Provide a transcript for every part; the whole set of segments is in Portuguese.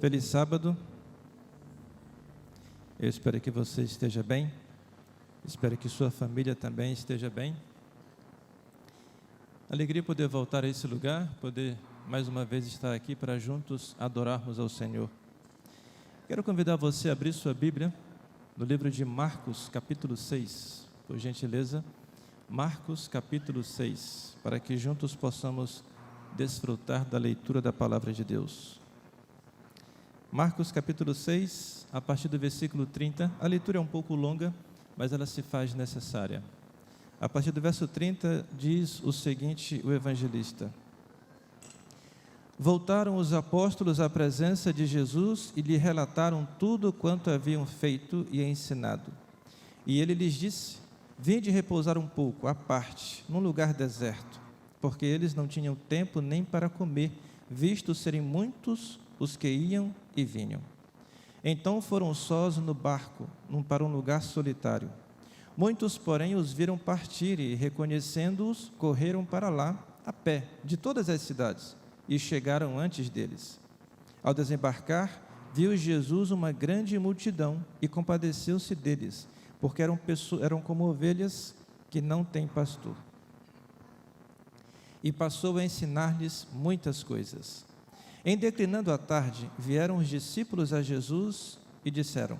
Feliz sábado. Eu espero que você esteja bem. Espero que sua família também esteja bem. Alegria poder voltar a esse lugar, poder mais uma vez estar aqui para juntos adorarmos ao Senhor. Quero convidar você a abrir sua Bíblia no livro de Marcos, capítulo 6, por gentileza. Marcos, capítulo 6, para que juntos possamos desfrutar da leitura da palavra de Deus. Marcos, capítulo 6, a partir do versículo 30. A leitura é um pouco longa, mas ela se faz necessária. A partir do verso 30, diz o seguinte, o evangelista: Voltaram os apóstolos à presença de Jesus e lhe relataram tudo quanto haviam feito e ensinado. E ele lhes disse: Vinde repousar um pouco, à parte, num lugar deserto, porque eles não tinham tempo nem para comer, visto serem muitos os que iam e vinham. Então foram sós no barco, para um lugar solitário. Muitos, porém, os viram partir e, reconhecendo-os, correram para lá, a pé, de todas as cidades, e chegaram antes deles. Ao desembarcar, viu Jesus uma grande multidão e compadeceu-se deles, porque eram como ovelhas que não têm pastor. E passou a ensinar-lhes muitas coisas. Em declinando a tarde, vieram os discípulos a Jesus e disseram: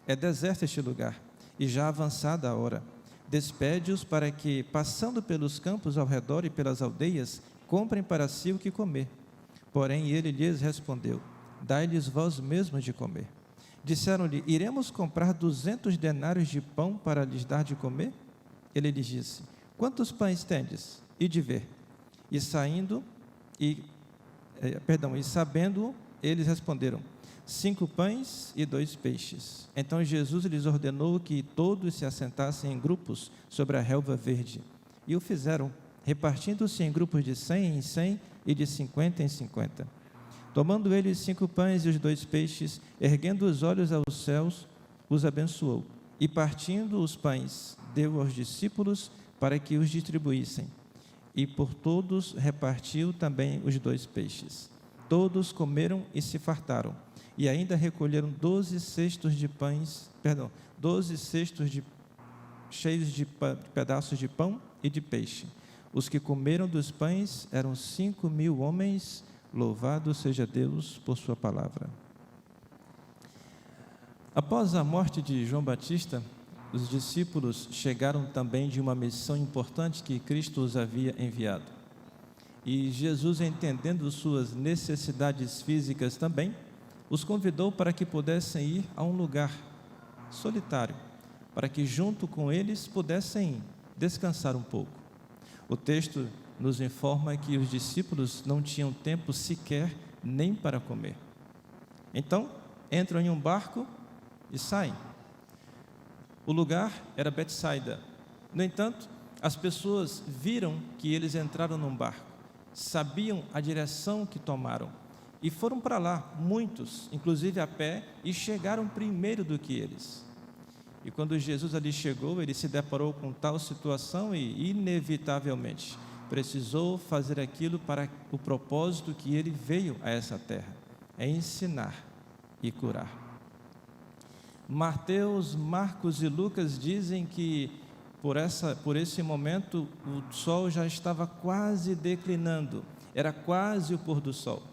É deserto este lugar, e já avançada a hora. Despede-os para que, passando pelos campos ao redor e pelas aldeias, comprem para si o que comer. Porém ele lhes respondeu: Dai-lhes vós mesmos de comer. Disseram-lhe: Iremos comprar 200 denários de pão para lhes dar de comer? Ele lhes disse: Quantos pães tendes? E de ver. E sabendo, eles responderam: 5 pães e 2 peixes. Então Jesus lhes ordenou que todos se assentassem em grupos sobre a relva verde. E o fizeram, repartindo-se em grupos de 100 em 100 e de 50 em 50. Tomando ele os 5 pães e os 2 peixes, erguendo os olhos aos céus, os abençoou. E partindo os pães, deu aos discípulos para que os distribuíssem. E por todos repartiu também os 2 peixes. Todos comeram e se fartaram. E ainda recolheram 12 cestos cheios de pedaços de pão e de peixe. Os que comeram dos pães eram 5.000 homens. Louvado seja Deus por sua palavra. Após a morte de João Batista, os discípulos chegaram também de uma missão importante que Cristo os havia enviado. E Jesus, entendendo suas necessidades físicas também, os convidou para que pudessem ir a um lugar solitário, para que junto com eles pudessem descansar um pouco. O texto nos informa que os discípulos não tinham tempo sequer nem para comer. Então, entram em um barco e saem. O lugar era Betsaida. No entanto, as pessoas viram que eles entraram num barco, sabiam a direção que tomaram e foram para lá, muitos, inclusive a pé, e chegaram primeiro do que eles. E quando Jesus ali chegou, ele se deparou com tal situação e, inevitavelmente, precisou fazer aquilo para o propósito que ele veio a essa terra, é ensinar e curar. Mateus, Marcos e Lucas dizem que por esse momento o sol já estava quase declinando, era quase o pôr do sol.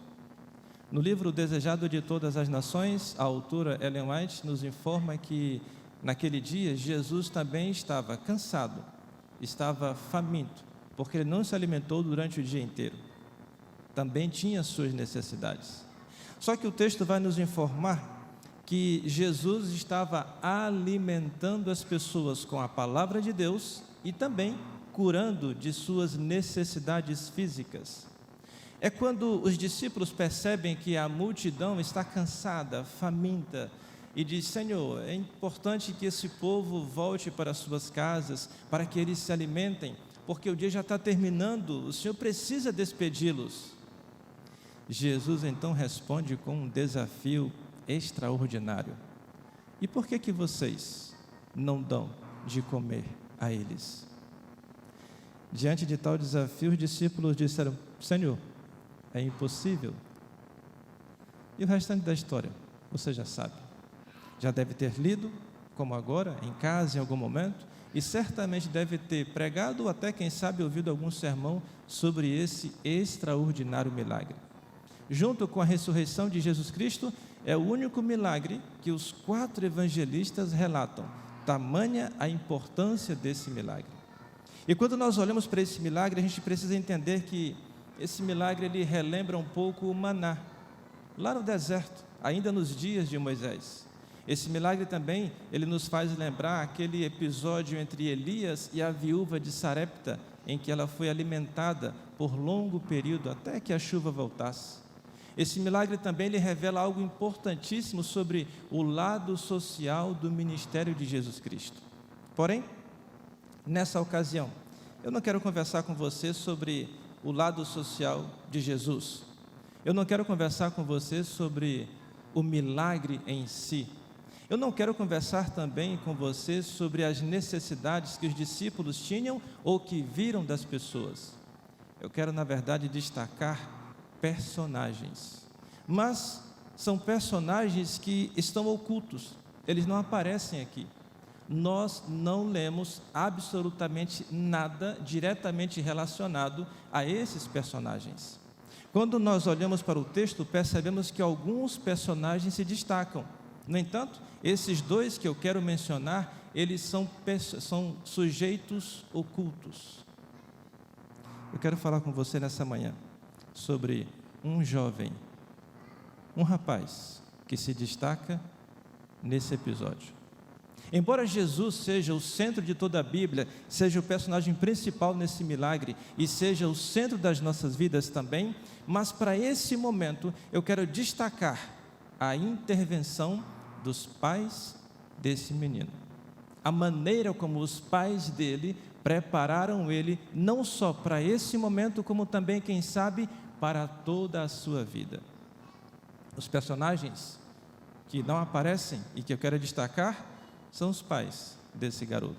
No livro Desejado de Todas as Nações, a autora Ellen White nos informa que naquele dia Jesus também estava cansado, estava faminto, porque ele não se alimentou durante o dia inteiro. Também tinha suas necessidades. Só que o texto vai nos informar que Jesus estava alimentando as pessoas com a palavra de Deus e também curando de suas necessidades físicas. É quando os discípulos percebem que a multidão está cansada, faminta, e diz: Senhor, é importante que esse povo volte para suas casas, para que eles se alimentem, porque o dia já está terminando, o Senhor precisa despedi-los. Jesus então responde com um desafio extraordinário: E por que vocês não dão de comer a eles? Diante de tal desafio, os discípulos disseram: Senhor, é impossível. E o restante da história, você já sabe. Já deve ter lido, como agora, em casa, em algum momento, e certamente deve ter pregado ou até, quem sabe, ouvido algum sermão sobre esse extraordinário milagre. Junto com a ressurreição de Jesus Cristo, é o único milagre que os 4 evangelistas relatam, tamanha a importância desse milagre. E quando nós olhamos para esse milagre, a gente precisa entender que esse milagre ele relembra um pouco o maná, lá no deserto, ainda nos dias de Moisés. Esse milagre também, ele nos faz lembrar aquele episódio entre Elias e a viúva de Sarepta, em que ela foi alimentada por longo período até que a chuva voltasse. Esse milagre também lhe revela algo importantíssimo sobre o lado social do ministério de Jesus Cristo. Porém, nessa ocasião, eu não quero conversar com você sobre o lado social de Jesus. Eu não quero conversar com você sobre o milagre em si. Eu não quero conversar também com você sobre as necessidades que os discípulos tinham ou que viram das pessoas. Eu quero, na verdade, destacar personagens, mas são personagens que estão ocultos, eles não aparecem aqui. Nós não lemos absolutamente nada diretamente relacionado a esses personagens. Quando nós olhamos para o texto, percebemos que alguns personagens se destacam. No entanto, esses 2 que eu quero mencionar, eles são sujeitos ocultos. Eu quero falar com você nessa manhã sobre um jovem, um rapaz que se destaca nesse episódio. Embora Jesus seja o centro de toda a Bíblia, seja o personagem principal nesse milagre e seja o centro das nossas vidas também, mas para esse momento eu quero destacar a intervenção dos pais desse menino. A maneira como os pais dele prepararam ele não só para esse momento, como também, quem sabe, para toda a sua vida. Os personagens que não aparecem e que eu quero destacar são os pais desse garoto,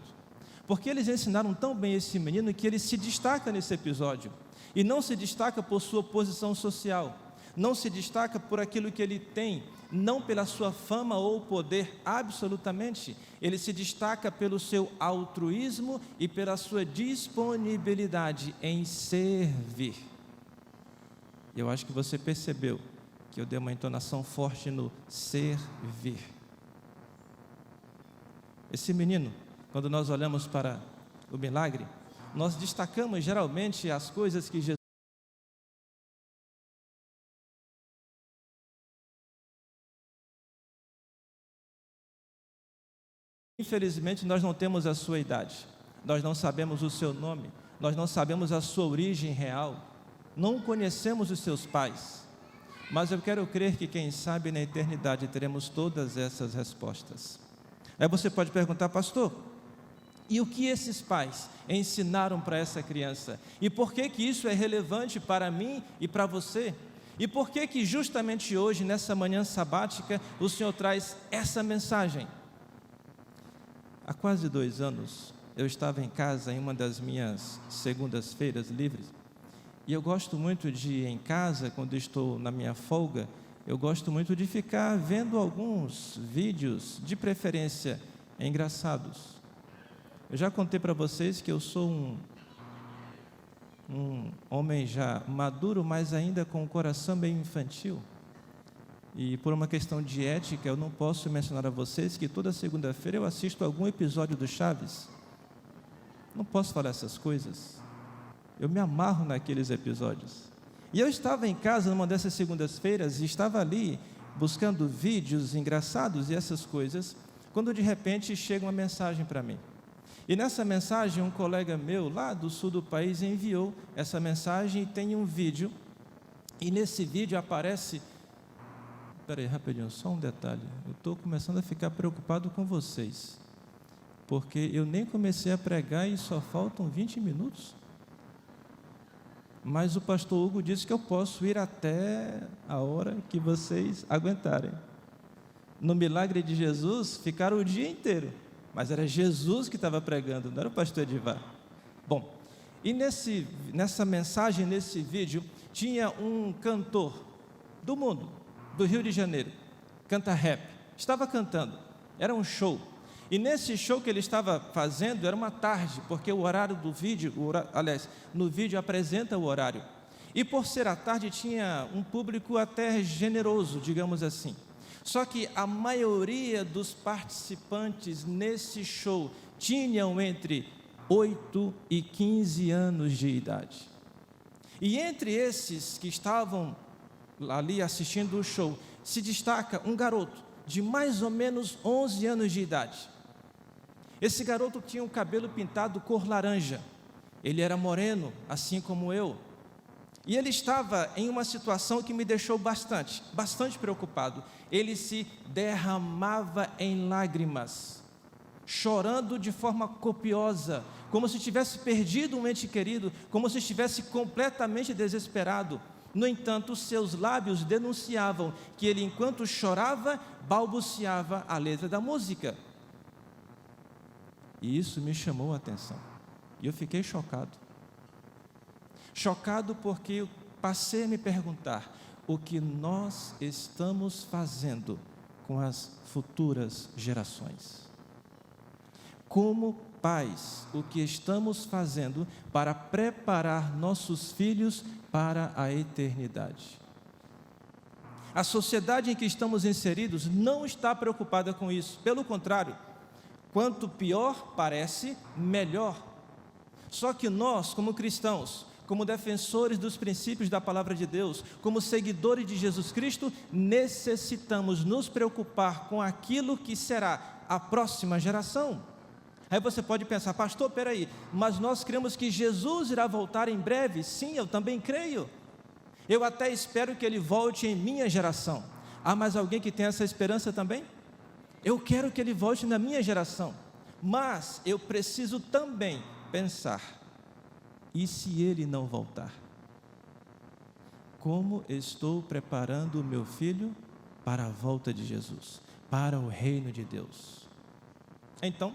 porque eles ensinaram tão bem esse menino que ele se destaca nesse episódio, e não se destaca por sua posição social, não se destaca por aquilo que ele tem, não pela sua fama ou poder, absolutamente. Ele se destaca pelo seu altruísmo e pela sua disponibilidade em servir. Eu acho que você percebeu que eu dei uma entonação forte no servir. Esse menino, quando nós olhamos para o milagre, nós destacamos geralmente as coisas que Jesus Infelizmente, nós não temos a sua idade, nós não sabemos o seu nome, nós não sabemos a sua origem real, não conhecemos os seus pais, mas eu quero crer que, quem sabe, na eternidade teremos todas essas respostas. Aí você pode perguntar: pastor, e o que esses pais ensinaram para essa criança? E por que que isso é relevante para mim e para você? E por que que justamente hoje, nessa manhã sabática, o Senhor traz essa mensagem? Há quase 2 anos, eu estava em casa em uma das minhas segundas-feiras livres, e eu gosto muito de ir em casa, quando estou na minha folga, eu gosto muito de ficar vendo alguns vídeos, de preferência engraçados. Eu já contei para vocês que eu sou um homem já maduro, mas ainda com o coração meio infantil. E por uma questão de ética, eu não posso mencionar a vocês que toda segunda-feira eu assisto algum episódio do Chaves. Não posso falar essas coisas. Eu me amarro naqueles episódios. E eu estava em casa numa dessas segundas-feiras e estava ali buscando vídeos engraçados e essas coisas, quando de repente chega uma mensagem para mim. E nessa mensagem, um colega meu lá do sul do país enviou essa mensagem e tem um vídeo. E nesse vídeo aparece... Espera aí, rapidinho, só um detalhe. Eu estou começando a ficar preocupado com vocês, porque eu nem comecei a pregar e só faltam 20 minutos. Mas o pastor Hugo disse que eu posso ir até a hora que vocês aguentarem. No milagre de Jesus, ficaram o dia inteiro, mas era Jesus que estava pregando, não era o pastor Edivar. Bom, e nessa mensagem, nesse vídeo, tinha um cantor do mundo, do Rio de Janeiro, canta rap, estava cantando, era um show. E nesse show que ele estava fazendo, era uma tarde, porque o horário do vídeo, no vídeo apresenta o horário. E por ser à tarde, tinha um público até generoso, digamos assim. Só que a maioria dos participantes nesse show tinham entre 8 e 15 anos de idade. E entre esses que estavam ali assistindo o show, se destaca um garoto de mais ou menos 11 anos de idade. Esse garoto tinha o cabelo pintado cor laranja, ele era moreno, assim como eu, e ele estava em uma situação que me deixou bastante preocupado. Ele se derramava em lágrimas, chorando de forma copiosa, como se tivesse perdido um ente querido, como se estivesse completamente desesperado. No entanto, seus lábios denunciavam que ele, enquanto chorava, balbuciava a letra da música. E isso me chamou a atenção. E eu fiquei chocado. Chocado porque eu passei a me perguntar o que nós estamos fazendo com as futuras gerações. Como pais, o que estamos fazendo para preparar nossos filhos para a eternidade. A sociedade em que estamos inseridos não está preocupada com isso. Pelo contrário, quanto pior parece, melhor. Só que nós, como cristãos, como defensores dos princípios da palavra de Deus, como seguidores de Jesus Cristo, necessitamos nos preocupar com aquilo que será a próxima geração. Aí você pode pensar, pastor, peraí, mas nós cremos que Jesus irá voltar em breve? Sim, eu também creio. Eu até espero que Ele volte em minha geração. Há mais alguém que tem essa esperança também? Eu quero que Ele volte na minha geração, mas eu preciso também pensar, e se Ele não voltar? Como estou preparando o meu filho para a volta de Jesus, para o reino de Deus? Então,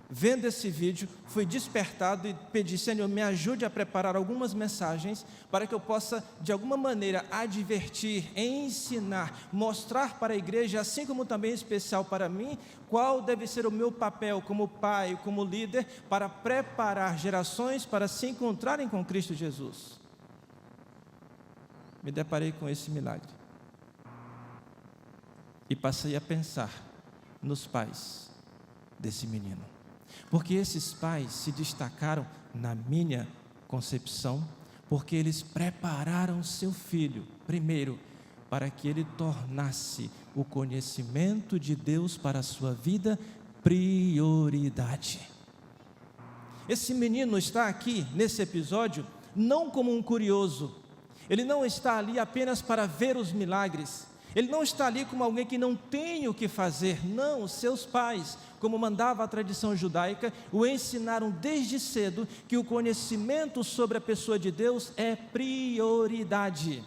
vendo esse vídeo, fui despertado e pedi, Senhor, me ajude a preparar algumas mensagens para que eu possa, de alguma maneira, advertir, ensinar, mostrar para a igreja, assim como também especial para mim, qual deve ser o meu papel como pai, como líder, para preparar gerações para se encontrarem com Cristo Jesus. Me deparei com esse milagre e passei a pensar nos pais desse menino. Porque esses pais se destacaram na minha concepção, porque eles prepararam seu filho, primeiro, para que ele tornasse o conhecimento de Deus para a sua vida prioridade. Esse menino está aqui, nesse episódio, não como um curioso, ele não está ali apenas para ver os milagres, ele não está ali como alguém que não tem o que fazer. Não, seus pais, como mandava a tradição judaica, o ensinaram desde cedo que o conhecimento sobre a pessoa de Deus é prioridade.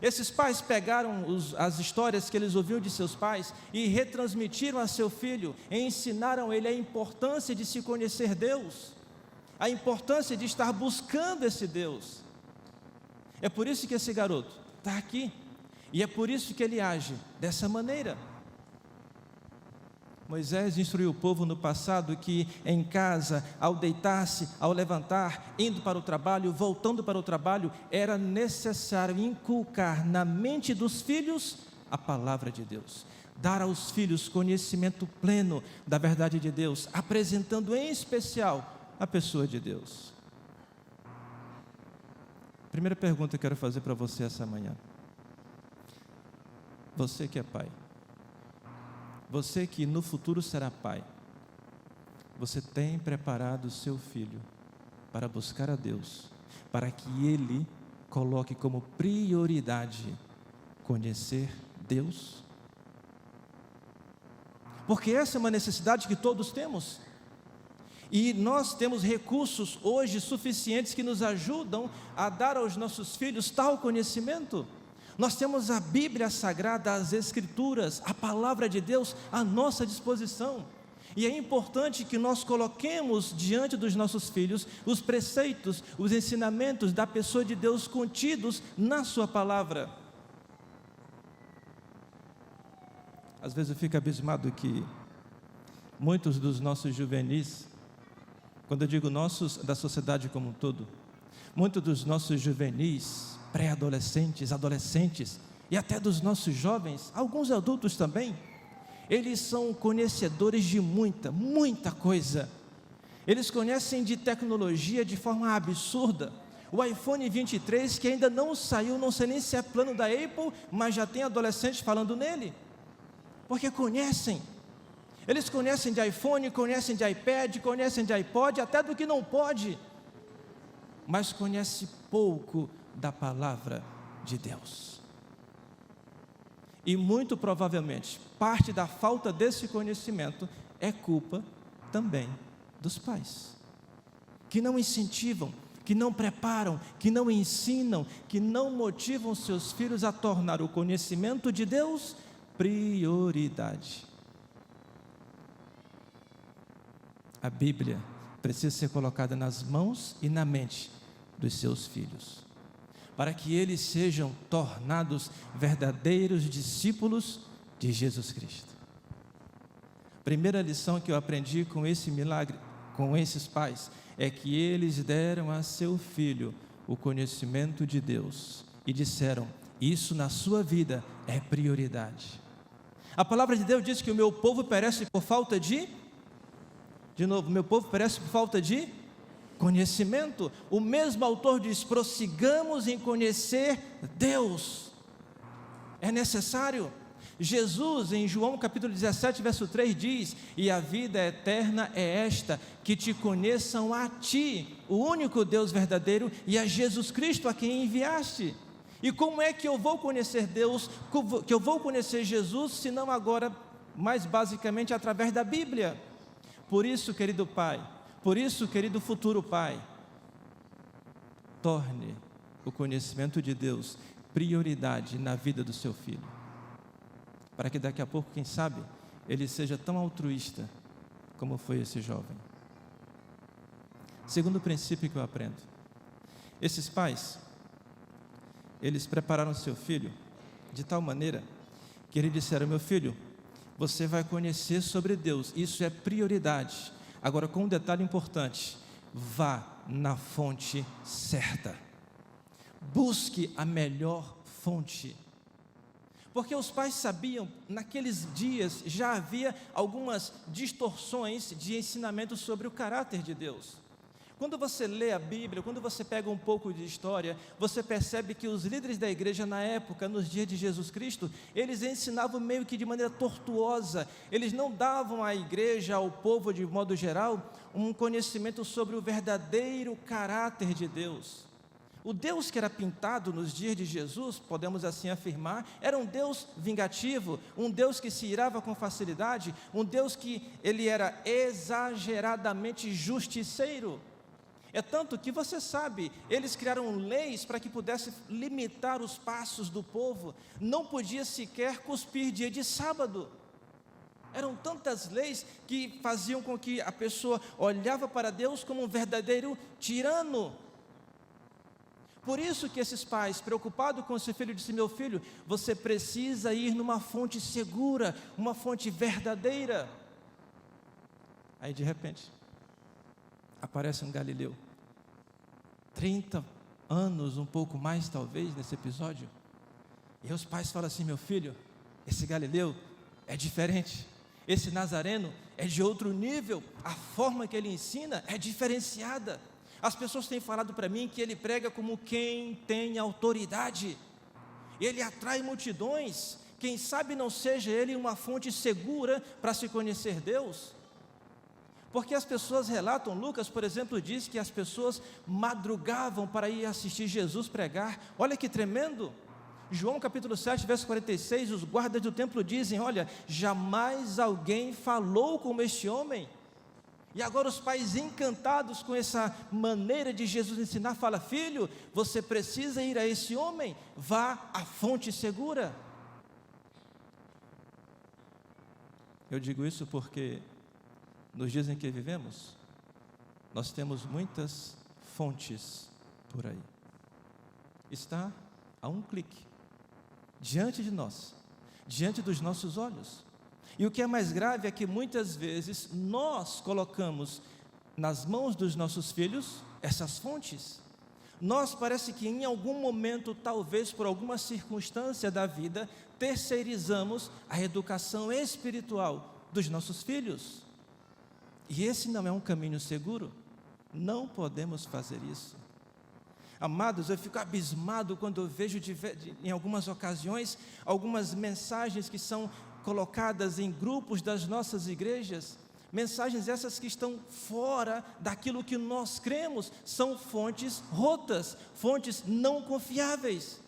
Esses pais pegaram as histórias que eles ouviam de seus pais e retransmitiram a seu filho, e ensinaram ele a importância de se conhecer Deus, a importância de estar buscando esse Deus. É por isso que esse garoto está aqui. E é por isso que ele age dessa maneira. Moisés instruiu o povo no passado que em casa, ao deitar-se, ao levantar, indo para o trabalho, voltando para o trabalho, era necessário inculcar na mente dos filhos a palavra de Deus. Dar aos filhos conhecimento pleno da verdade de Deus, apresentando em especial a pessoa de Deus. Primeira pergunta que eu quero fazer para você essa manhã. Você que é pai, você que no futuro será pai, você tem preparado o seu filho para buscar a Deus, para que ele coloque como prioridade conhecer Deus? Porque essa é uma necessidade que todos temos, e nós temos recursos hoje suficientes que nos ajudam a dar aos nossos filhos tal conhecimento. Nós temos a Bíblia Sagrada, as Escrituras, a Palavra de Deus à nossa disposição. E é importante que nós coloquemos diante dos nossos filhos os preceitos, os ensinamentos da pessoa de Deus contidos na sua Palavra. Às vezes eu fico abismado que muitos dos nossos juvenis, quando eu digo nossos, da sociedade como um todo, muitos dos nossos juvenis, pré-adolescentes, adolescentes e até dos nossos jovens, alguns adultos também, eles são conhecedores de muita coisa. Eles conhecem de tecnologia de forma absurda. O iPhone 23, que ainda não saiu, não sei nem se é plano da Apple, mas já tem adolescentes falando nele, porque conhecem. Eles conhecem de iPhone, conhecem de iPad, conhecem de iPod, até do que não pode, mas conhecem pouco da palavra de Deus. E muito provavelmente, parte da falta desse conhecimento é culpa também dos pais, que não incentivam, que não preparam, que não ensinam, que não motivam seus filhos a tornar o conhecimento de Deus prioridade. A Bíblia precisa ser colocada nas mãos e na mente dos seus filhos, para que eles sejam tornados verdadeiros discípulos de Jesus Cristo. Primeira lição que eu aprendi com esse milagre, com esses pais, é que eles deram a seu filho o conhecimento de Deus e disseram: isso na sua vida é prioridade. A palavra de Deus diz que o meu povo perece por falta de novo, meu povo perece por falta de conhecimento. O mesmo autor diz: prossigamos em conhecer Deus. É necessário. Jesus, em João capítulo 17, verso 3, diz: e a vida eterna é esta, que te conheçam a ti, o único Deus verdadeiro, e a Jesus Cristo a quem enviaste. E como é que eu vou conhecer Deus, que eu vou conhecer Jesus, se não agora, mais basicamente, através da Bíblia? Por isso, querido pai, por isso, querido futuro pai, torne o conhecimento de Deus prioridade na vida do seu filho, para que daqui a pouco, quem sabe, ele seja tão altruísta como foi esse jovem. Segundo princípio que eu aprendo: esses pais, eles prepararam seu filho de tal maneira que eles disseram: meu filho, você vai conhecer sobre Deus, isso é prioridade. Agora, com um detalhe importante: vá na fonte certa, busque a melhor fonte. Porque os pais sabiam, naqueles dias já havia algumas distorções de ensinamento sobre o caráter de Deus. Quando você lê a Bíblia, quando você pega um pouco de história, você percebe que os líderes da igreja na época, nos dias de Jesus Cristo, eles ensinavam meio que de maneira tortuosa. Eles não davam à igreja, ao povo de modo geral, um conhecimento sobre o verdadeiro caráter de Deus. O Deus que era pintado nos dias de Jesus, podemos assim afirmar, era um Deus vingativo, um Deus que se irava com facilidade, um Deus que ele era exageradamente justiceiro. É tanto que você sabe, eles criaram leis para que pudesse limitar os passos do povo. Não podia sequer cuspir dia de sábado. Eram tantas leis que faziam com que a pessoa olhava para Deus como um verdadeiro tirano. Por isso que esses pais, preocupados com o seu filho, disseram: meu filho, você precisa ir numa fonte segura, uma fonte verdadeira. Aí de repente, aparece um galileu, 30 anos, um pouco mais talvez, nesse episódio. E os pais falam assim: meu filho, esse galileu é diferente, esse nazareno é de outro nível, a forma que ele ensina é diferenciada. As pessoas têm falado para mim que ele prega como quem tem autoridade, ele atrai multidões. Quem sabe não seja ele uma fonte segura para se conhecer Deus? Porque as pessoas relatam, Lucas, por exemplo, diz que as pessoas madrugavam para ir assistir Jesus pregar. Olha que tremendo. João capítulo 7, verso 46, os guardas do templo dizem: olha, jamais alguém falou como este homem. E agora os pais, encantados com essa maneira de Jesus ensinar, falam: filho, você precisa ir a esse homem, vá à fonte segura. Eu digo isso porque nos dias em que vivemos, nós temos muitas fontes por aí. Está a um clique, diante de nós, diante dos nossos olhos. E o que é mais grave é que muitas vezes nós colocamos nas mãos dos nossos filhos essas fontes. Nós parece que em algum momento, talvez por alguma circunstância da vida, terceirizamos a educação espiritual dos nossos filhos. E esse não é um caminho seguro. Não podemos fazer isso. Amados, eu fico abismado quando eu vejo em algumas ocasiões, algumas mensagens que são colocadas em grupos das nossas igrejas, mensagens essas que estão fora daquilo que nós cremos, são fontes rotas, fontes não confiáveis.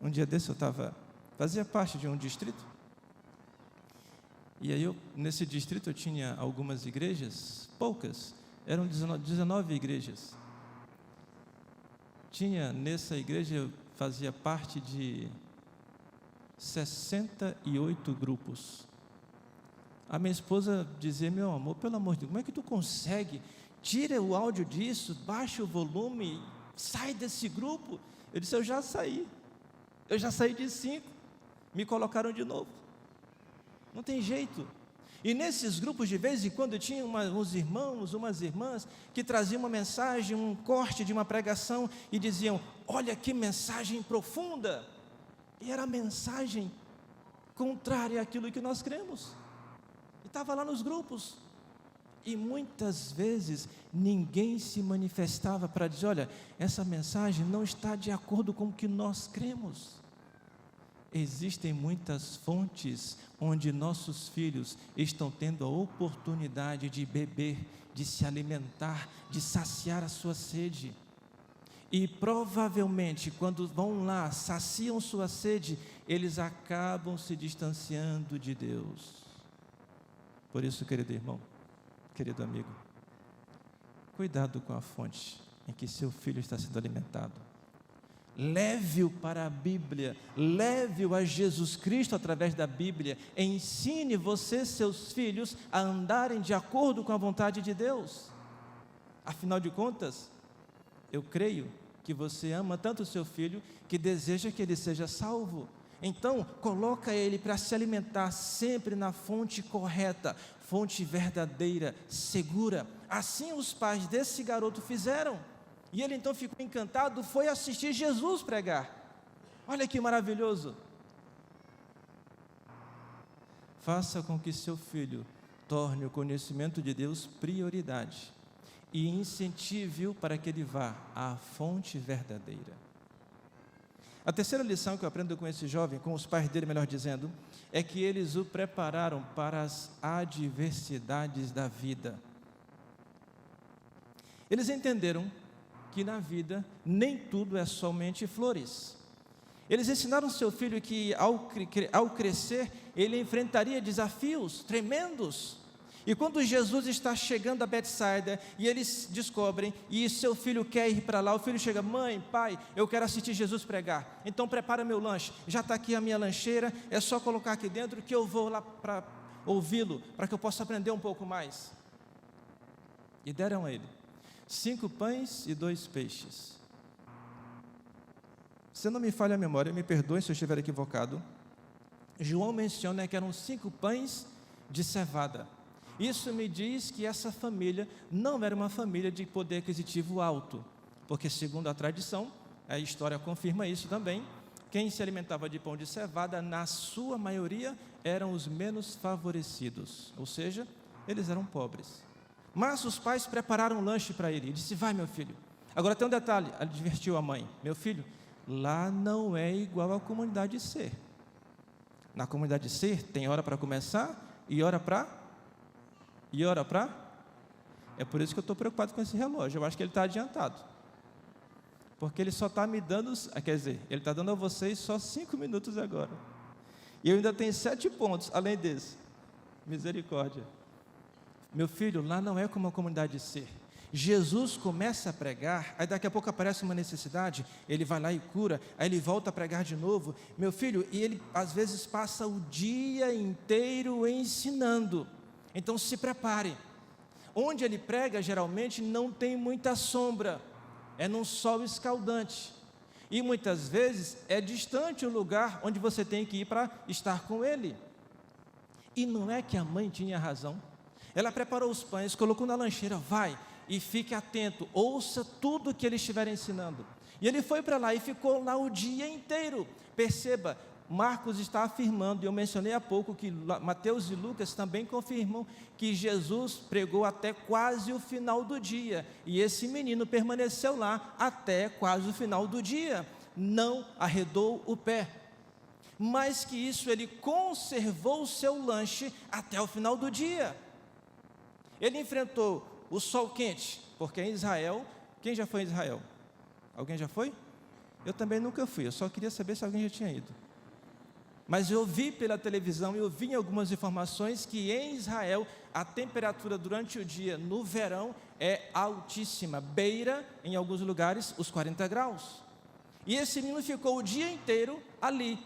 Um dia desse fazia parte de um distrito, e aí nesse distrito eu tinha algumas igrejas, poucas, eram 19 igrejas. Nessa igreja eu fazia parte de 68 grupos. A minha esposa dizia: meu amor, pelo amor de Deus, como é que tu consegue? Tira o áudio disso, baixa o volume, sai desse grupo. Eu disse: eu já saí de 5, me colocaram de novo, não tem jeito. E nesses grupos, de vez em quando, tinha uns irmãos, umas irmãs, que traziam uma mensagem, um corte de uma pregação, e diziam: olha que mensagem profunda. E era mensagem contrária àquilo que nós cremos. E estava lá nos grupos. E muitas vezes ninguém se manifestava para dizer: olha, essa mensagem não está de acordo com o que nós cremos. Existem muitas fontes onde nossos filhos estão tendo a oportunidade de beber, de se alimentar, de saciar a sua sede. E provavelmente, quando vão lá, saciam sua sede, eles acabam se distanciando de Deus. Por isso, querido irmão, querido amigo, cuidado com a fonte em que seu filho está sendo alimentado. Leve-o para a Bíblia, leve-o a Jesus Cristo através da Bíblia. Ensine você, seus filhos, a andarem de acordo com a vontade de Deus. Afinal de contas, eu creio que você ama tanto o seu filho que deseja que ele seja salvo. Então, coloca ele para se alimentar sempre na fonte correta, fonte verdadeira, segura. Assim os pais desse garoto fizeram. E ele então ficou encantado, foi assistir Jesus pregar. Olha que maravilhoso. Faça com que seu filho torne o conhecimento de Deus prioridade e incentive-o para que ele vá à fonte verdadeira. A terceira lição que eu aprendo com esse jovem, com os pais dele, melhor dizendo, é que eles o prepararam para as adversidades da vida. Eles entenderam que na vida nem tudo é somente flores. Eles ensinaram seu filho que ao crescer ele enfrentaria desafios tremendos. E quando Jesus está chegando a Betsaida e eles descobrem, e seu filho quer ir para lá, o filho chega: mãe, pai, eu quero assistir Jesus pregar, então prepara meu lanche, já está aqui a minha lancheira, é só colocar aqui dentro que eu vou lá para ouvi-lo, para que eu possa aprender um pouco mais. E deram a ele 5 pães e 2 peixes. Se não me falha a memória, me perdoe se eu estiver equivocado, João menciona que eram 5 pães de cevada. Isso me diz que essa família não era uma família de poder aquisitivo alto, porque segundo a tradição, a história confirma isso também, quem se alimentava de pão de cevada, na sua maioria, eram os menos favorecidos, ou seja, eles eram pobres. Mas os pais prepararam um lanche para ele, e disse: vai meu filho. Agora tem um detalhe, advertiu a mãe: meu filho, lá não é igual à comunidade C. Na comunidade C tem hora para começar e hora para... É por isso que eu estou preocupado com esse relógio, eu acho que ele está adiantado. Porque ele só está me dando, ele está dando a vocês só 5 minutos agora. E eu ainda tenho 7 pontos, além desse. Misericórdia. Meu filho, lá não é como a comunidade C. Jesus começa a pregar, aí daqui a pouco aparece uma necessidade, ele vai lá e cura, aí ele volta a pregar de novo. Meu filho, e ele às vezes passa o dia inteiro ensinando. Então se prepare. Onde ele prega geralmente não tem muita sombra, é num sol escaldante. E muitas vezes é distante o lugar onde você tem que ir para estar com ele. E não é que a mãe tinha razão. Ela preparou os pães, colocou na lancheira, vai e fique atento, ouça tudo que ele estiver ensinando. E ele foi para lá e ficou lá o dia inteiro. Perceba, Marcos está afirmando, e eu mencionei há pouco que Mateus e Lucas também confirmam que Jesus pregou até quase o final do dia, e esse menino permaneceu lá até quase o final do dia, não arredou o pé. Mais que isso, ele conservou o seu lanche até o final do dia. Ele enfrentou o sol quente, porque em Israel, quem já foi em Israel? Alguém já foi? Eu também nunca fui, eu só queria saber se alguém já tinha ido. Mas eu vi pela televisão e eu vi em algumas informações que em Israel a temperatura durante o dia, no verão, é altíssima, beira, em alguns lugares, os 40 graus. E esse menino ficou o dia inteiro ali,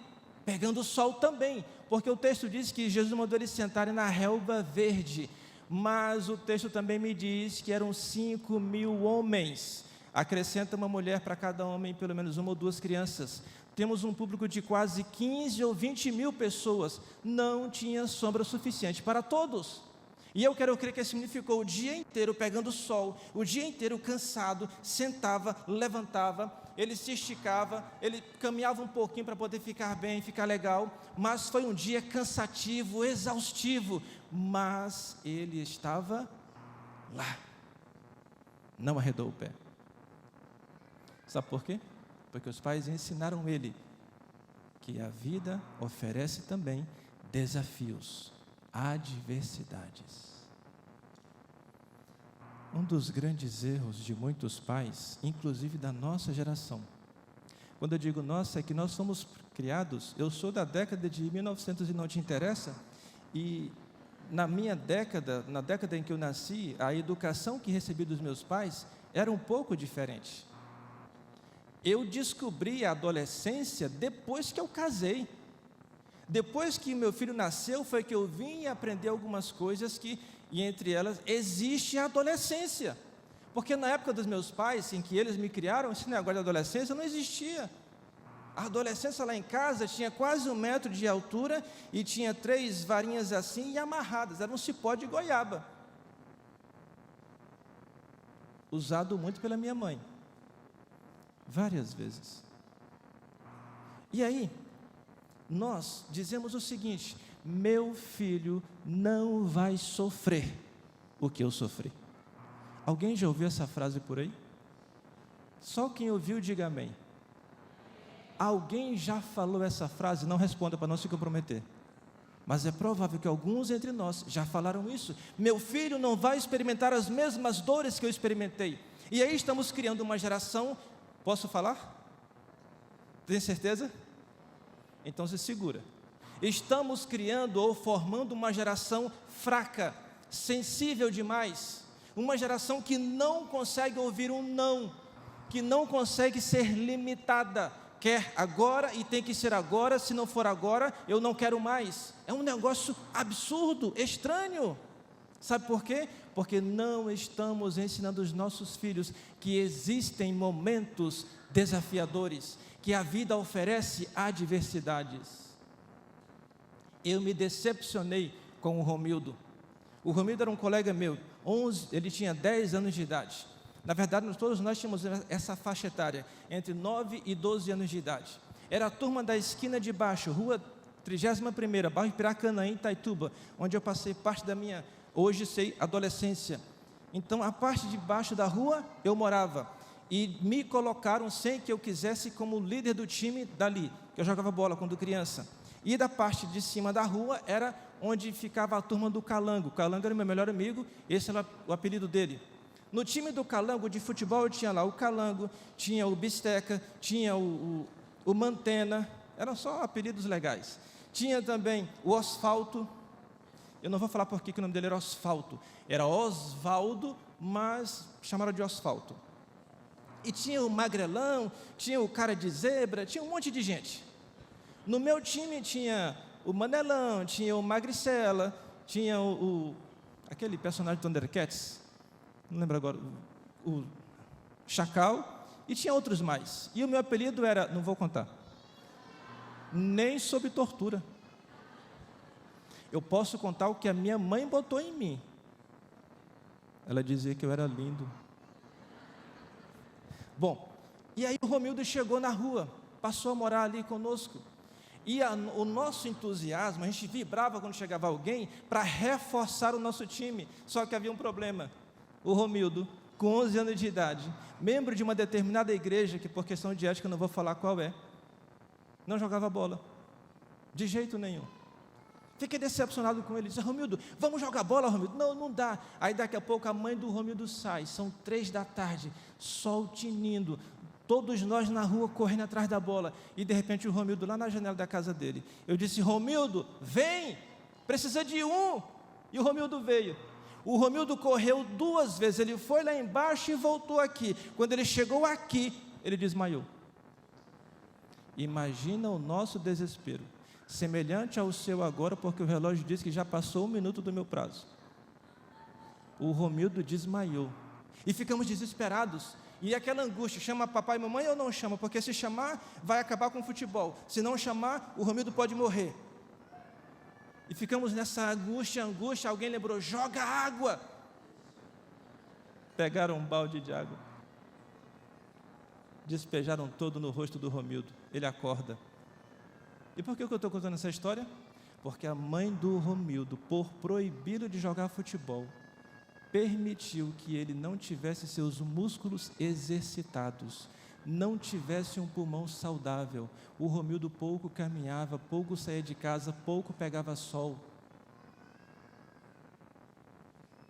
pegando sol também, porque o texto diz que Jesus mandou eles sentarem na relva verde, mas o texto também me diz que eram 5.000 homens, acrescenta uma mulher para cada homem, pelo menos uma ou duas crianças. Temos um público de quase 15 ou 20 mil pessoas, não tinha sombra suficiente para todos. E eu quero crer que esse menino ficou o dia inteiro pegando sol, o dia inteiro cansado, sentava, levantava, ele se esticava, ele caminhava um pouquinho para poder ficar bem, ficar legal, mas foi um dia cansativo, exaustivo, mas ele estava lá, não arredou o pé. Sabe por quê? Porque os pais ensinaram ele que a vida oferece também desafios, adversidades. Um dos grandes erros de muitos pais, inclusive da nossa geração, quando eu digo nossa, é que nós fomos criados, eu sou da década de 1900 e não te interessa, e na minha década, na década em que eu nasci, a educação que recebi dos meus pais era um pouco diferente. Eu descobri a adolescência depois que eu casei. Depois que meu filho nasceu, foi que eu vim aprender algumas coisas e entre elas, existe a adolescência. Porque na época dos meus pais, em que eles me criaram, esse negócio de adolescência não existia. A adolescência lá em casa tinha quase 1 metro de altura e tinha 3 varinhas assim e amarradas, era um cipó de goiaba. Usado muito pela minha mãe. Várias vezes. E aí, nós dizemos o seguinte: meu filho não vai sofrer o que eu sofri. Alguém já ouviu essa frase por aí? Só quem ouviu, diga amém. Alguém já falou essa frase? Não responda para não se comprometer. Mas é provável que alguns entre nós já falaram isso. Meu filho não vai experimentar as mesmas dores que eu experimentei. E aí estamos criando uma geração. Posso falar? Tem certeza? Então se segura. Estamos criando ou formando uma geração fraca, sensível demais, uma geração que não consegue ouvir um não, que não consegue ser limitada, quer agora e tem que ser agora, se não for agora, eu não quero mais. É um negócio absurdo, estranho. Sabe por quê? Porque não estamos ensinando os nossos filhos que existem momentos desafiadores, que a vida oferece adversidades. Eu me decepcionei com o Romildo. O Romildo era um colega meu, ele tinha 10 anos de idade. Na verdade, todos nós tínhamos essa faixa etária, entre 9 e 12 anos de idade. Era a turma da esquina de baixo, rua 31ª, bairro Piracanaã, em Itaituba, onde eu passei parte da minha, hoje sei, adolescência. Então, a parte de baixo da rua, eu morava. E me colocaram, sem que eu quisesse, como líder do time dali, que eu jogava bola quando criança. E da parte de cima da rua, era onde ficava a turma do Calango. O Calango era o meu melhor amigo, esse era o apelido dele. No time do Calango, de futebol, eu tinha lá o Calango, tinha o Bisteca, tinha o Mantena, eram só apelidos legais. Tinha também o Osfalto, eu não vou falar por que o nome dele era Osfalto, era Osvaldo, mas chamaram de Osfalto. E tinha o Magrelão, tinha o Cara de Zebra, tinha um monte de gente. No meu time tinha o Manelão, tinha o Magricela, tinha aquele personagem do Thundercats, não lembro agora, o Chacal, E tinha outros mais. E o meu apelido era, não vou contar, nem sob tortura. Eu posso contar o que a minha mãe botou em mim. Ela dizia que eu era lindo. Bom, e aí o Romildo chegou na rua, passou a morar ali conosco. E o nosso entusiasmo, a gente vibrava quando chegava alguém para reforçar o nosso time. Só que havia um problema. O Romildo, com 11 anos de idade, membro de uma determinada igreja, que por questão de ética eu não vou falar qual é, não jogava bola, de jeito nenhum. Fiquei decepcionado com ele, disse: Romildo, vamos jogar bola, Romildo? Não, não dá. Aí daqui a pouco a mãe do Romildo sai, são 3 da tarde, sol tinindo, todos nós na rua correndo atrás da bola, e de repente o Romildo lá na janela da casa dele. Eu disse: Romildo, vem, precisa de um. E o Romildo veio. O Romildo correu 2 vezes, ele foi lá embaixo e voltou aqui. Quando ele chegou aqui, ele desmaiou. Imagina o nosso desespero, semelhante ao seu agora, porque o relógio diz que já passou 1 minuto do meu prazo. O Romildo desmaiou, e ficamos desesperados, e aquela angústia, chama papai e mamãe ou não chama? Porque se chamar, vai acabar com o futebol, se não chamar, o Romildo pode morrer. E ficamos nessa angústia, alguém lembrou: joga água. Pegaram um balde de água, despejaram todo no rosto do Romildo, ele acorda. E por que eu estou contando essa história? Porque a mãe do Romildo, por proibi-lo de jogar futebol, permitiu que ele não tivesse seus músculos exercitados, não tivesse um pulmão saudável. O Romildo pouco caminhava, pouco saía de casa, pouco pegava sol.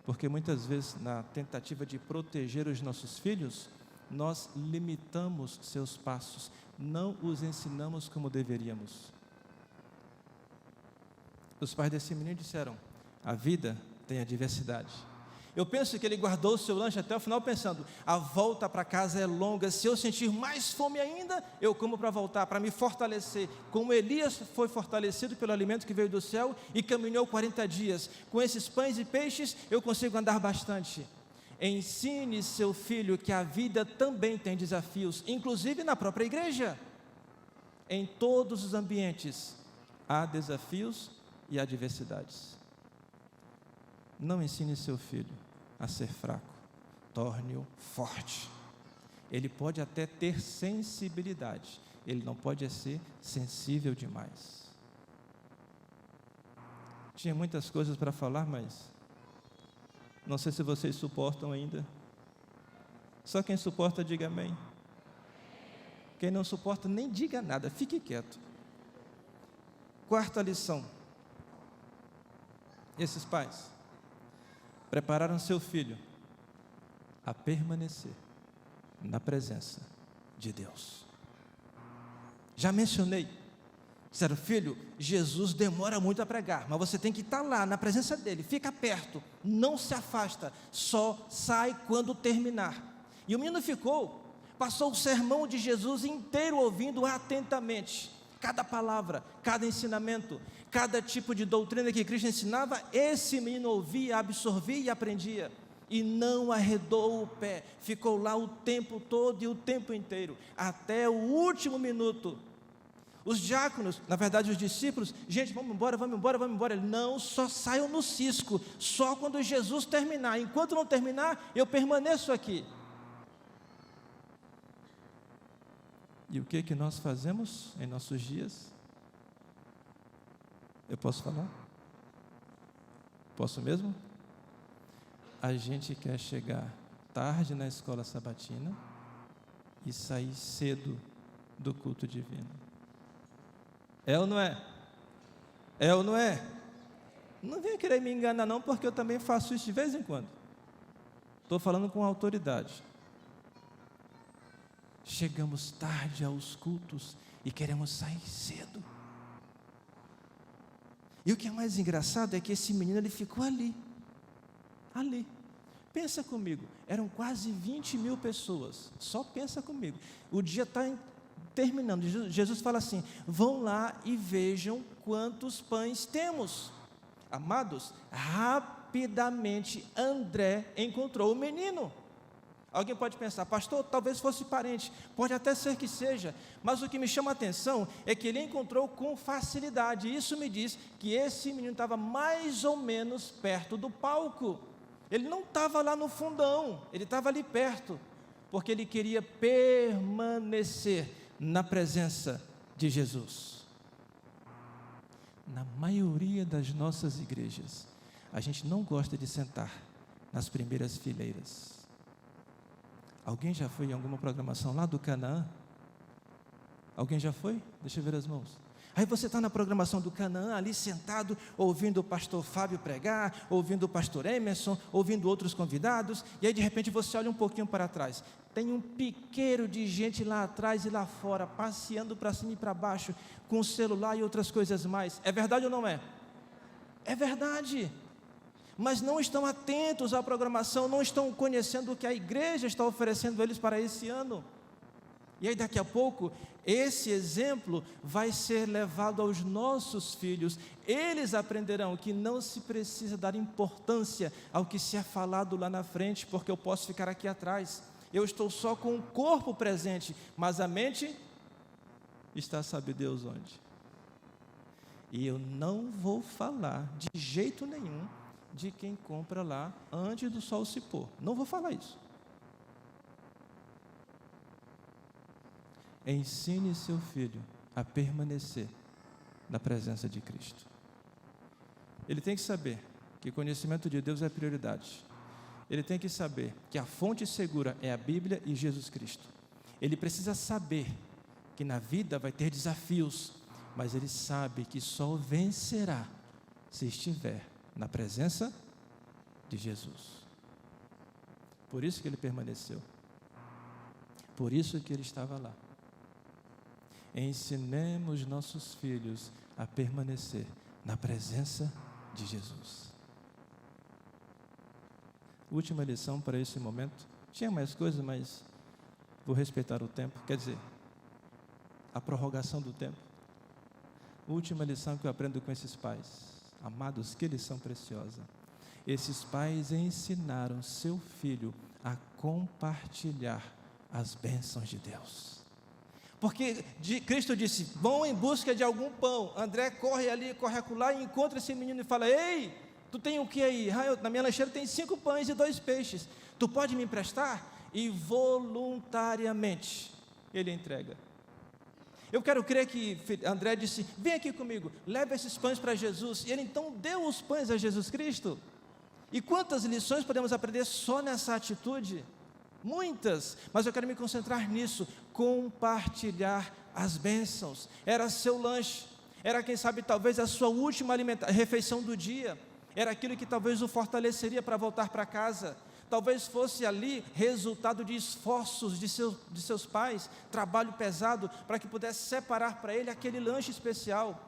Porque muitas vezes, na tentativa de proteger os nossos filhos, nós limitamos seus passos, não os ensinamos como deveríamos. Os pais desse menino disseram: a vida tem adversidade. Eu penso que ele guardou o seu lanche até o final pensando: a volta para casa é longa, se eu sentir mais fome ainda, eu como para voltar, para me fortalecer, como Elias foi fortalecido pelo alimento que veio do céu e caminhou 40 dias, com esses pães e peixes eu consigo andar bastante. Ensine seu filho que a vida também tem desafios, inclusive na própria igreja. Em todos os ambientes há desafios e adversidades. Não ensine seu filho a ser fraco, torne-o forte. Ele pode até ter sensibilidade, ele não pode ser sensível demais. Tinha muitas coisas para falar, mas não sei se vocês suportam ainda. Só quem suporta, diga amém. Quem não suporta, nem diga nada, fique quieto. 4ª lição: esses pais prepararam seu filho a permanecer na presença de Deus. Já mencionei, disseram: filho, Jesus demora muito a pregar, mas você tem que estar lá na presença dele, fica perto, não se afasta, só sai quando terminar. E o menino passou o sermão de Jesus inteiro ouvindo atentamente, cada palavra, cada ensinamento, cada tipo de doutrina que Cristo ensinava, esse menino ouvia, absorvia e aprendia, e não arredou o pé, ficou lá o tempo todo e o tempo inteiro, até o último minuto. Os diáconos, na verdade os discípulos: gente, vamos embora. Ele: não, só saiam no cisco, só quando Jesus terminar, enquanto não terminar, eu permaneço aqui. E o que nós fazemos em nossos dias? Eu posso falar? Posso mesmo? A gente quer chegar tarde na escola sabatina e sair cedo do culto divino. É ou não é? É ou não é? Não venha querer me enganar não, porque eu também faço isso de vez em quando. Estou falando com autoridade. Chegamos tarde aos cultos e queremos sair cedo. E o que é mais engraçado é que esse menino, ele ficou ali. Pensa comigo, eram quase 20.000 pessoas, só pensa comigo, o dia está terminando, Jesus fala assim: vão lá e vejam quantos pães temos. Amados, rapidamente André encontrou o menino. Alguém pode pensar, pastor, talvez fosse parente, pode até ser que seja, mas o que me chama a atenção é que ele encontrou com facilidade. Isso me diz que esse menino estava mais ou menos perto do palco. Ele não estava lá no fundão, ele estava ali perto, porque ele queria permanecer na presença de Jesus. Na maioria das nossas igrejas, a gente não gosta de sentar nas primeiras fileiras. Alguém já foi em alguma programação lá do Canaã? Alguém já foi? Deixa eu ver as mãos. Aí você está na programação do Canaã, ali sentado, ouvindo o pastor Fábio pregar, ouvindo o pastor Emerson, ouvindo outros convidados, e aí de repente você olha um pouquinho para trás. Tem um piqueiro de gente lá atrás e lá fora, passeando para cima e para baixo, com o celular e outras coisas mais. É verdade ou não é? É verdade. Mas não estão atentos à programação, não estão conhecendo o que a igreja está oferecendo a eles para esse ano. E aí daqui a pouco, esse exemplo vai ser levado aos nossos filhos. Eles aprenderão que não se precisa dar importância ao que se é falado lá na frente, porque eu posso ficar aqui atrás. Eu estou só com o corpo presente, mas a mente está sabe Deus onde. E eu não vou falar de jeito nenhum de quem compra lá antes do sol se pôr. Não vou falar isso. Ensine seu filho a permanecer na presença de Cristo. Ele tem que saber que o conhecimento de Deus é prioridade. Ele tem que saber que a fonte segura é a Bíblia e Jesus Cristo. Ele precisa saber que na vida vai ter desafios, mas ele sabe que só vencerá se estiver na presença de Jesus. Por isso que ele permaneceu. Por isso que ele estava lá. Ensinemos nossos filhos a permanecer na presença de Jesus. Última lição para esse momento. Tinha mais coisas, mas vou respeitar o tempo. Quer dizer, a prorrogação do tempo. Última lição que eu aprendo com esses pais. Amados, que lição preciosa. Esses pais ensinaram seu filho a compartilhar as bênçãos de Deus. Porque Cristo disse, vão em busca de algum pão. André corre ali, corre acolá e encontra esse menino e fala, ei, tu tem o que aí? Na minha lancheira tem 5 pães e 2 peixes. Tu pode me emprestar? E voluntariamente ele entrega. Eu quero crer que André disse, vem aqui comigo, leva esses pães para Jesus. E ele então deu os pães a Jesus Cristo. E quantas lições podemos aprender só nessa atitude? Muitas, mas eu quero me concentrar nisso, compartilhar as bênçãos. Era seu lanche, era quem sabe talvez a sua última refeição do dia, era aquilo que talvez o fortaleceria para voltar para casa. Talvez fosse ali resultado de esforços de seus pais, trabalho pesado, para que pudesse separar para ele aquele lanche especial.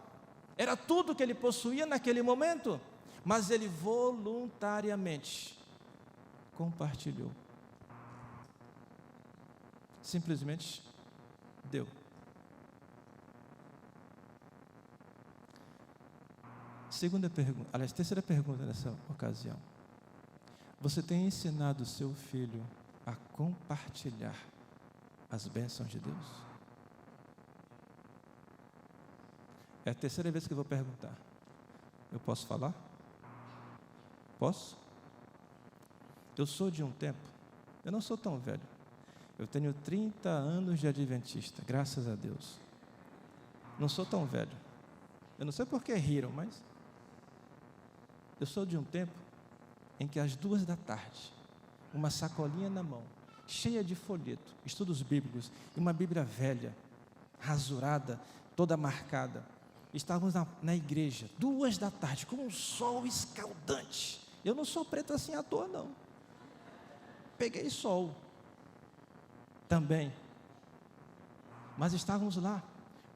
Era tudo que ele possuía naquele momento, mas ele voluntariamente compartilhou. Simplesmente deu. Terceira pergunta nessa ocasião. Você tem ensinado o seu filho a compartilhar as bênçãos de Deus? É a terceira vez que eu vou perguntar. Eu posso falar? Posso? Eu sou de um tempo, eu não sou tão velho. Eu tenho 30 anos de adventista, graças a Deus. Não sou tão velho. Eu não sei por que riram, mas eu sou de um tempo em que às 2 da tarde, uma sacolinha na mão, cheia de folheto, estudos bíblicos, e uma Bíblia velha, rasurada, toda marcada. Estávamos na igreja, 2 da tarde, com um sol escaldante. Eu não sou preto assim à toa, não. Peguei sol também. Mas estávamos lá,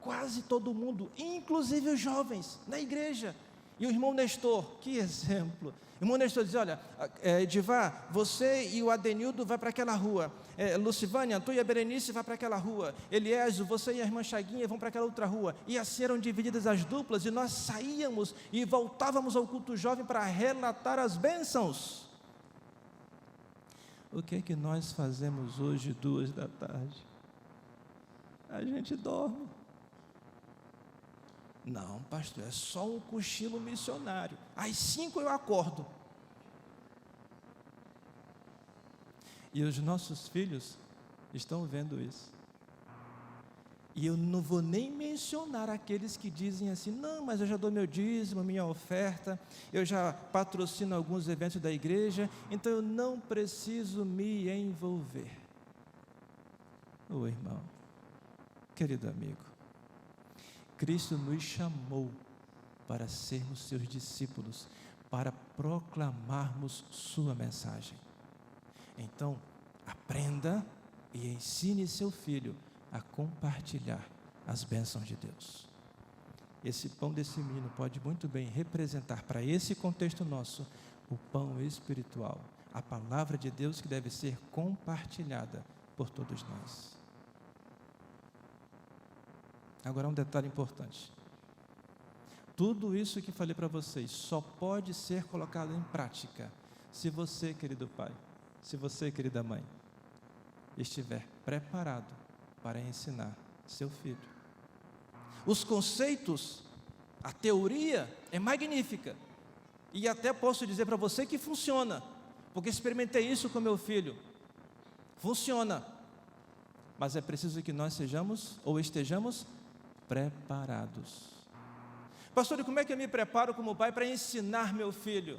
quase todo mundo, inclusive os jovens, na igreja. E o irmão Nestor, que exemplo. O irmão Nestor diz, olha, Edivar, você e o Adenildo vai para aquela rua. Lucivânia, tu e a Berenice vai para aquela rua. Eliésio, você e a irmã Chaguinha vão para aquela outra rua. E assim eram divididas as duplas, e nós saíamos e voltávamos ao culto jovem para relatar as bênçãos. O que é que nós fazemos hoje, 2 da tarde? A gente dorme. Não, pastor, é só um cochilo missionário. Às 5 eu acordo. E os nossos filhos estão vendo isso. E eu não vou nem mencionar aqueles que dizem assim: não, mas eu já dou meu dízimo, minha oferta, eu já patrocino alguns eventos da igreja, então eu não preciso me envolver. Ô irmão, querido amigo, Cristo nos chamou para sermos seus discípulos, para proclamarmos sua mensagem. Então, aprenda e ensine seu filho a compartilhar as bênçãos de Deus. Esse pão desse menino pode muito bem representar para esse contexto nosso o pão espiritual, a palavra de Deus que deve ser compartilhada por todos nós. Agora um detalhe importante. Tudo isso que falei para vocês só pode ser colocado em prática se você, querido pai, se você, querida mãe, estiver preparado para ensinar seu filho. Os conceitos, a teoria é magnífica, e até posso dizer para você que funciona, porque experimentei isso com meu filho. Funciona, mas é preciso que nós sejamos ou estejamos preparados. Pastor, e como é que eu me preparo como pai para ensinar meu filho?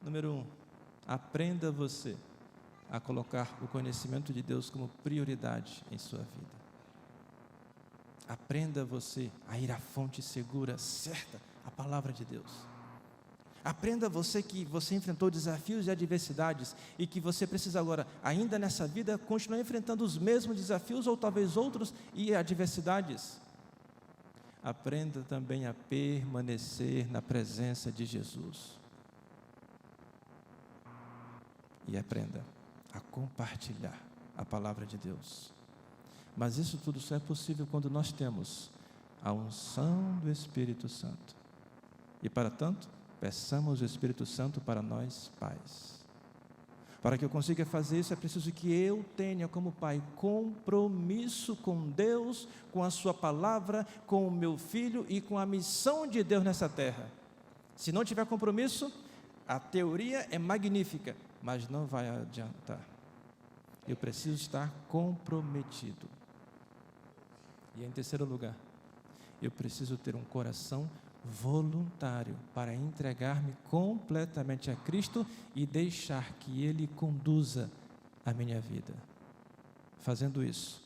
Número 1, aprenda você a colocar o conhecimento de Deus como prioridade em sua vida. Aprenda você a ir à fonte segura, certa, a palavra de Deus. Aprenda você que você enfrentou desafios e adversidades e que você precisa agora, ainda nessa vida, continuar enfrentando os mesmos desafios ou talvez outros e adversidades. Aprenda também a permanecer na presença de Jesus. E aprenda a compartilhar a palavra de Deus. Mas isso tudo só é possível quando nós temos a unção do Espírito Santo. E para tanto, peçamos o Espírito Santo para nós pais. Para que eu consiga fazer isso, é preciso que eu tenha como pai compromisso com Deus, com a sua palavra, com o meu filho e com a missão de Deus nessa terra. Se não tiver compromisso, a teoria é magnífica, mas não vai adiantar. Eu preciso estar comprometido. E em terceiro lugar, eu preciso ter um coração voluntário para entregar-me completamente a Cristo e deixar que Ele conduza a minha vida. Fazendo isso,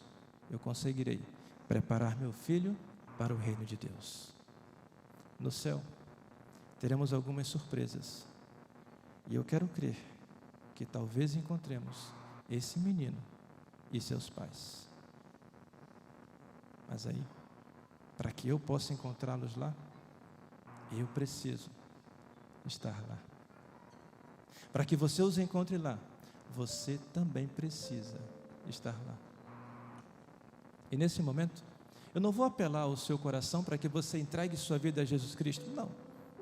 eu conseguirei preparar meu filho para o reino de Deus. No céu, teremos algumas surpresas. E eu quero crer que talvez encontremos esse menino e seus pais. Mas aí, para que eu possa encontrá-los lá, eu preciso estar lá. Para que você os encontre lá, você também precisa estar lá. E nesse momento, eu não vou apelar ao seu coração para que você entregue sua vida a Jesus Cristo.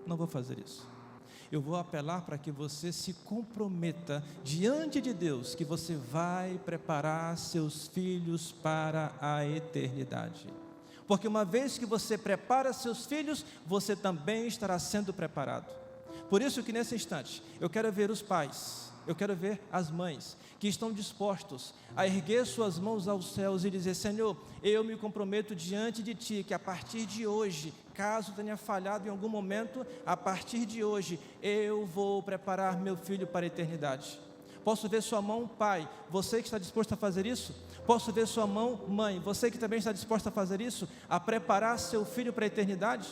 Não vou fazer isso. Eu vou apelar para que você se comprometa diante de Deus, que você vai preparar seus filhos para a eternidade. Porque uma vez que você prepara seus filhos, você também estará sendo preparado. Por isso que nesse instante, eu quero ver os pais, eu quero ver as mães, que estão dispostos a erguer suas mãos aos céus e dizer: Senhor, eu me comprometo diante de Ti, que a partir de hoje, caso tenha falhado em algum momento, a partir de hoje, eu vou preparar meu filho para a eternidade. Posso ver sua mão, pai, você que está disposto a fazer isso? Posso ver sua mão, mãe, você que também está disposto a fazer isso? A preparar seu filho para a eternidade?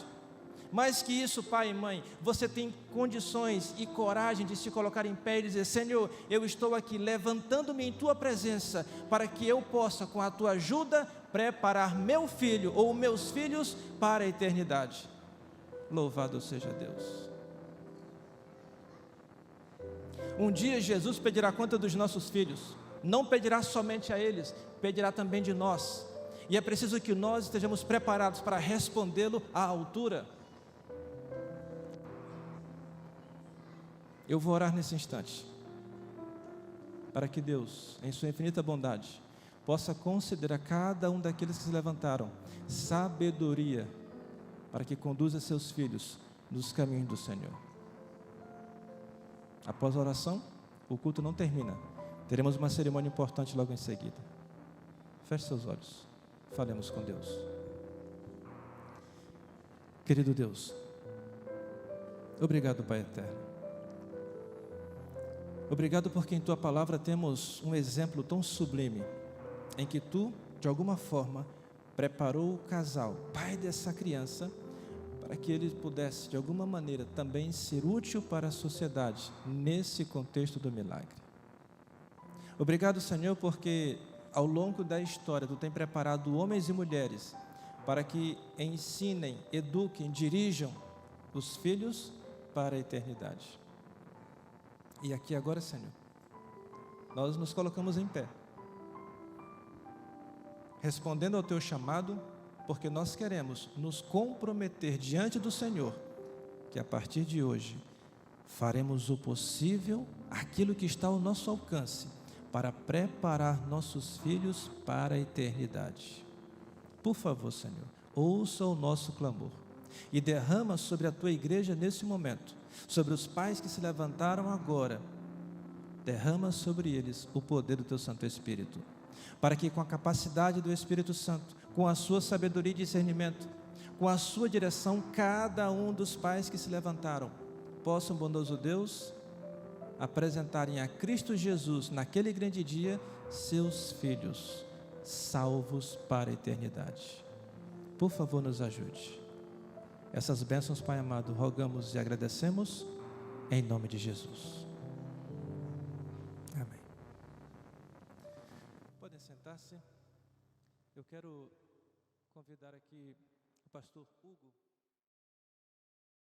Mais que isso, pai e mãe, você tem condições e coragem de se colocar em pé e dizer: Senhor, eu estou aqui levantando-me em Tua presença, para que eu possa, com a Tua ajuda, preparar meu filho ou meus filhos para a eternidade. Louvado seja Deus. Um dia Jesus pedirá conta dos nossos filhos. Não pedirá somente a eles, pedirá também de nós. E é preciso que nós estejamos preparados para respondê-lo à altura. Eu vou orar nesse instante. para que Deus, em sua infinita bondade, possa conceder a cada um daqueles que se levantaram sabedoria para que conduza seus filhos nos caminhos do Senhor. Após a oração, o culto não termina. Teremos uma cerimônia importante logo em seguida. Feche seus olhos. Falemos com Deus. Querido Deus, obrigado, Pai eterno. Obrigado porque em Tua palavra temos um exemplo tão sublime, em que Tu, de alguma forma, preparou o casal, pai dessa criança, para que ele pudesse, de alguma maneira, também ser útil para a sociedade, nesse contexto do milagre. Obrigado, Senhor, porque ao longo da história, Tu tem preparado homens e mulheres para que ensinem, eduquem, dirijam os filhos para a eternidade. E aqui agora, Senhor, nós nos colocamos em pé, respondendo ao Teu chamado, porque nós queremos nos comprometer diante do Senhor, que a partir de hoje faremos o possível, aquilo que está ao nosso alcance, para preparar nossos filhos para a eternidade. Por favor, Senhor, ouça o nosso clamor e derrama sobre a Tua igreja nesse momento, sobre os pais que se levantaram agora, derrama sobre eles o poder do Teu Santo Espírito, para que com a capacidade do Espírito Santo, com a sua sabedoria e discernimento, com a sua direção, cada um dos pais que se levantaram, possam, bondoso Deus, apresentarem a Cristo Jesus, naquele grande dia, seus filhos, salvos para a eternidade. Por favor, nos ajude. Essas bênçãos, Pai amado, rogamos e agradecemos, em nome de Jesus. Amém. Podem sentar-se. Eu quero convidar aqui o pastor Hugo.